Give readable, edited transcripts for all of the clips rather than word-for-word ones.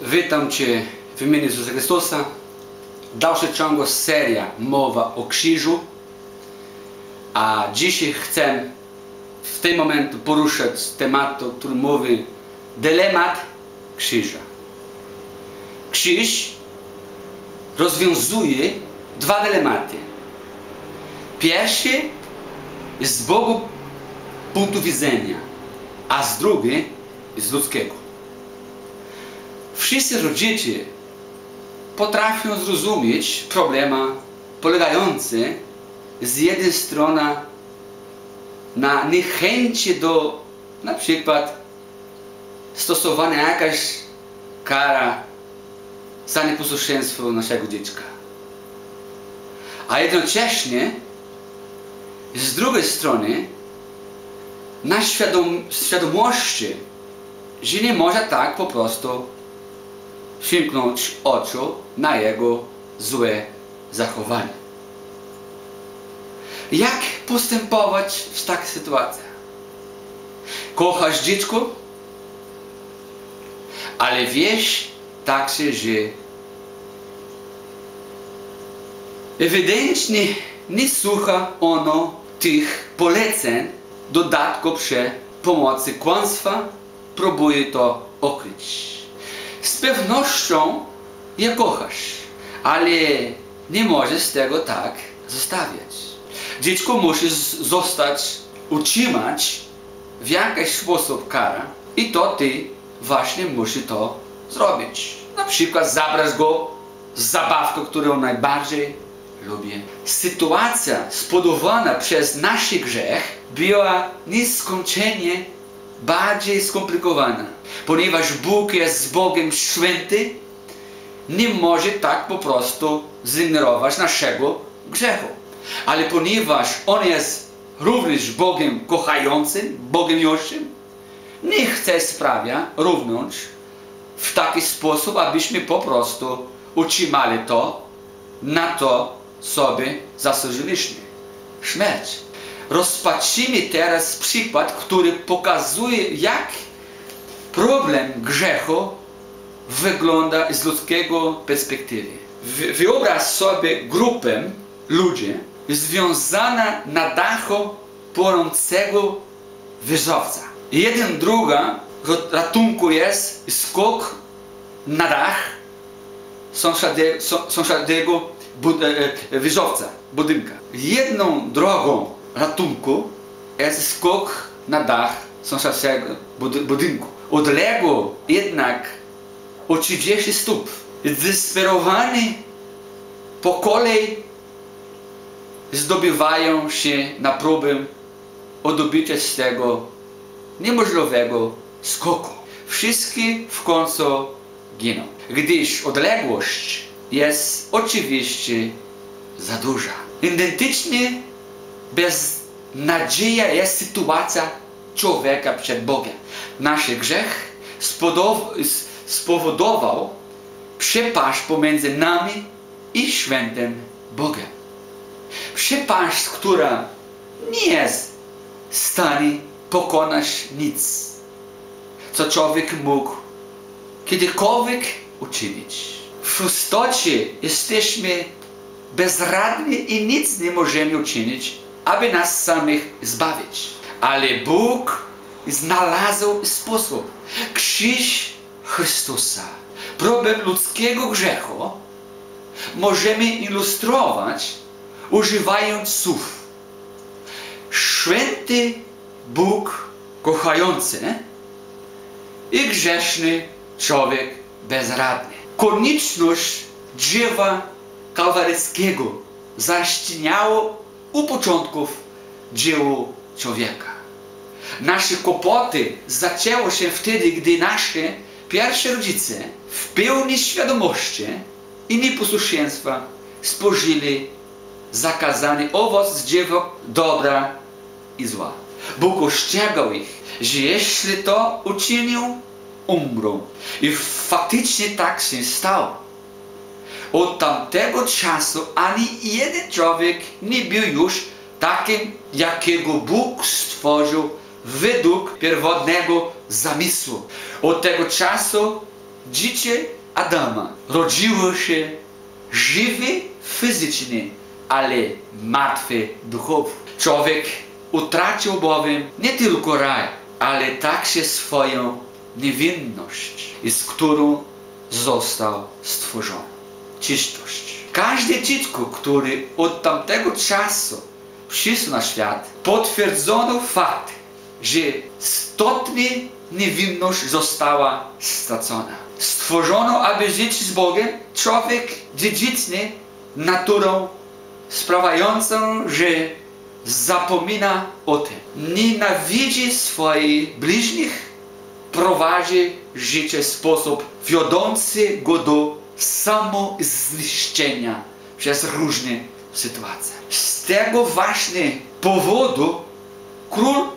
Witam Cię w imieniu Jezusa Chrystusa. Dalsza ciągu seria mowa o krzyżu. A dzisiaj chcę w tym momencie poruszać temat, który mówi dylemat krzyża. Krzyż rozwiązuje dwa dylematy. Pierwszy jest z Bogu punktu widzenia, a z drugi z ludzkiego. Wszyscy rodzice potrafią zrozumieć problema polegający z jednej strony na niechęci do na przykład stosowania jakaś kara za nieposłuszeństwo naszego dziecka. A jednocześnie z drugiej strony na świadomości, że nie może tak po prostu przymknąć oczu na jego złe zachowanie. Jak postępować w takich sytuacjach? Kochasz dziecko, ale wiesz także, że ewidentnie nie słucha ono tych poleceń, dodatkowo przy pomocy kłamstwa próbuje to ukryć. Z pewnością je kochasz, ale nie możesz tego tak zostawiać. Dziecko musi zostać utrzymać w jakiś sposób kara i to ty właśnie musisz to zrobić. Na przykład zabrać go z zabawką, którą najbardziej lubi. Sytuacja spowodowana przez nasz grzech była nieskończenie bardziej skomplikowana, ponieważ Bóg jest Bogiem święty, nie może tak po prostu zignorować naszego grzechu. Ale ponieważ On jest również Bogiem kochającym, Bogiem miłością, nie chce sprawia również w taki sposób, abyśmy po prostu utrzymali to, na to sobie zasłużyliśmy. Śmierć. Rozpatrzymy teraz przykład, który pokazuje, jak problem grzechu wygląda z ludzkiego perspektywy. Wyobraź sobie grupę ludzi związana na dachu płonącego wieżowca. Jeden druga ratunku jest skok na dach sąsiedniego wieżowca, budynka. Jedną drogą ratunku jest skok na dach sąsiedniego budynku. Odległo jednak o 30 stóp. Zdesperowani po kolei zdobywają się na próbę odbycia z tego niemożliwego skoku. Wszyscy w końcu giną, gdyż odległość jest oczywiście za duża. Identycznie beznadzieja jest sytuacja człowieka przed Bogiem. Nasz grzech spowodował przepaść pomiędzy nami i świętym Bogiem. Przepaść, która nie jest w stanie pokonać nic, co człowiek mógł kiedykolwiek uczynić. W istocie jesteśmy bezradni i nic nie możemy uczynić, aby nas samych zbawić. Ale Bóg znalazł sposób. Krzyż Chrystusa. Problem ludzkiego grzechu możemy ilustrować używając słów. Święty Bóg kochający i grzeszny człowiek bezradny. Konieczność dzieła kalwaryjskiego zaistniało u początków dzieła człowieka. Nasze kłopoty zaczęły się wtedy, gdy nasi pierwsi rodzice w pełni świadomości i nieposłuszeństwa spożyli zakazany owoc z drzewa dobra i zła. Bóg ostrzegał ich, że jeśli to uczynią, umrą. I faktycznie tak się stało. Od tamtego czasu ani jeden człowiek nie był już takim, jakiego Bóg stworzył według pierwotnego zamysłu. Od tego czasu dziecię Adama rodziło się żywe fizycznie, ale martwe duchowo. Człowiek utracił bowiem nie tylko raj, ale także swoją niewinność, z którą został stworzony. Czystość. Każde dziecko, które od tamtego czasu przyszło na świat, potwierdzono fakt, że istotnie niewinność została stracona. Stworzono, aby żyć z Bogiem, człowiek dziedzicznie naturą sprawiającą, że zapomina o tym. Nienawidzi swoich bliźnich, prowadzi życie w sposób wiodący go do samozniszczenia przez różne sytuacje. Z tego właśnie powodu król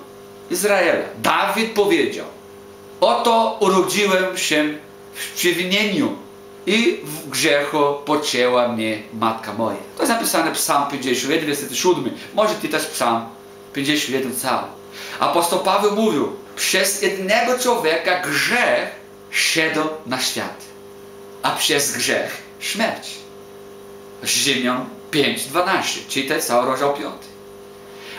Izraela, Dawid, powiedział: oto urodziłem się w przewinieniu i w grzechu poczęła mnie matka moja. To jest napisane w Psalm 51, werset 7. Może czytać Psalm 51 cały. Apostoł Paweł mówił: przez jednego człowieka grzech szedł na świat, a przez grzech śmierć. Rzymian 5:12. Czytaj cały rozdział 5.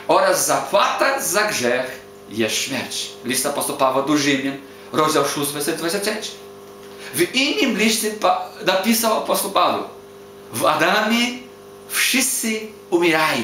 Oraz zapłata za grzech jest śmierć. List apostoł Pawła do Rzymian, rozdział 6, werset 23. W innym liście napisał apostoł Paweł: w Adamie wszyscy umierają.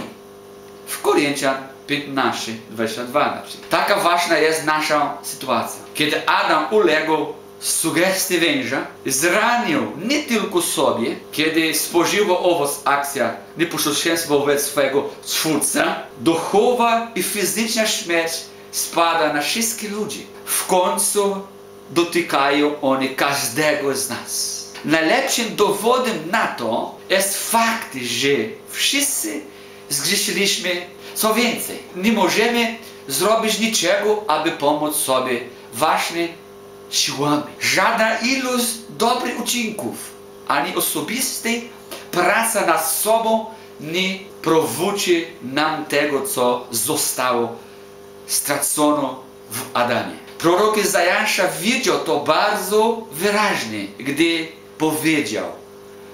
W Koryntian 15:22. Taka ważna jest nasza sytuacja. Kiedy Adam uległ sugestii węża, zranił nie tylko sobie, kiedy spożywał owoc akcja nieposłuszeństwa wobec swojego Twórcy, duchowa i fizyczna śmierć spada na wszystkich ludzi. W końcu dotykają one każdego z nas. Najlepszym dowodem na to jest fakt, że wszyscy zgrzeszyliśmy. Co więcej, nie możemy zrobić niczego, aby pomóc sobie właśnie siłami. Żadna ilość dobrych uczynków, ani osobistej praca nad sobą nie przywróci nam tego, co zostało stracone w Adamie. Prorok Izajasza widział to bardzo wyraźnie, gdy powiedział,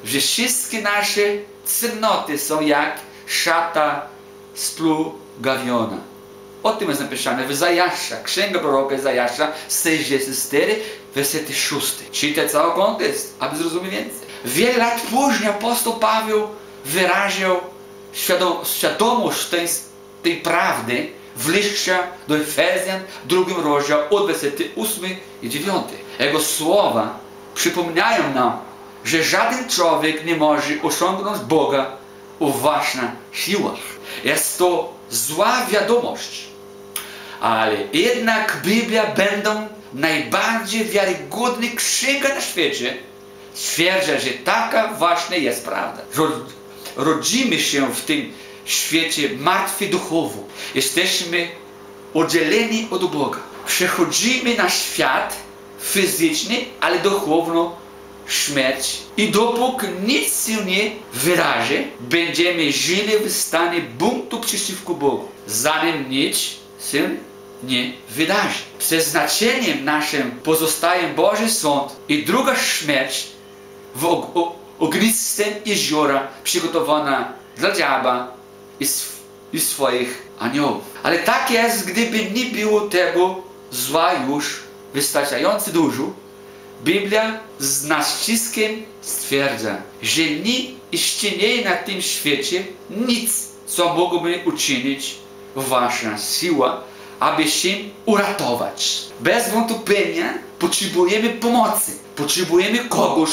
że wszystkie nasze cnoty są jak szata splugawiona. O tym jest napisane w Izajasza, księga proroka Izajasza 64, werset 6. Czytaj cały kontekst, aby zrozumieć więcej. Wiele lat później apostoł Paweł wyraził świadomość tej prawdy w liście do Efezjan, 2 rozdział, od wersety 8 i 9. Jego słowa przypominają nam, że żaden człowiek nie może osiągnąć Boga o własnych siłach. Jest to zła wiadomość, ale jednak Biblia, będą najbardziej wiarygodna księga na świecie, stwierdza, że taka właśnie jest prawda. Rodzimy się w tym świecie martwi duchowo. Jesteśmy oddzieleni od Boga. Przechodzimy na świat fizyczny, ale duchowno śmierć. I dopóki nic się nie wydarzy, będziemy żyli w stanie buntu przeciwko Bogu, zanim nic się nie wydarzy. Przeznaczeniem naszym pozostaje Boży sąd i druga śmierć w ognistym jeziora przygotowana dla diabła i swoich aniołów. Ale tak jest, gdyby nie było tego zła już wystarczająco dużo, Biblia z naciskiem stwierdza, że nie istnieje na tym świecie nic, co mogłoby uczynić wasza siła, aby się uratować. Bez wątpienia potrzebujemy pomocy. Potrzebujemy kogoś,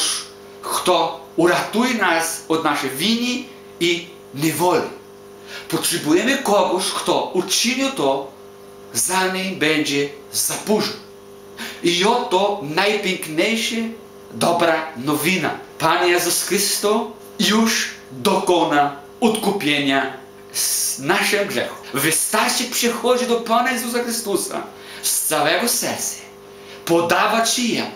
kto uratuje nas od naszej winy i niewoli. Potrzebujemy kogoś, kto uczyni to, zanim będzie za późno. I oto najpiękniejsza, dobra nowina. Pan Jezus Chrystus już dokona odkupienia z naszego grzechu. Wystarczy przychodzić do Pana Jezusa Chrystusa z całego serca, podawać się Jemu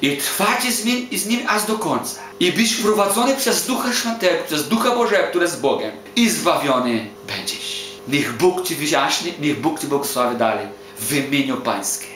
i trwać z Nim aż do końca. I być prowadzony przez Ducha Świętego, przez Ducha Bożego, który jest Bogiem. I zbawiony będziesz. Niech Bóg Ci wyjaśni, niech Bóg Ci błogosławi dalej w imieniu Pańskim.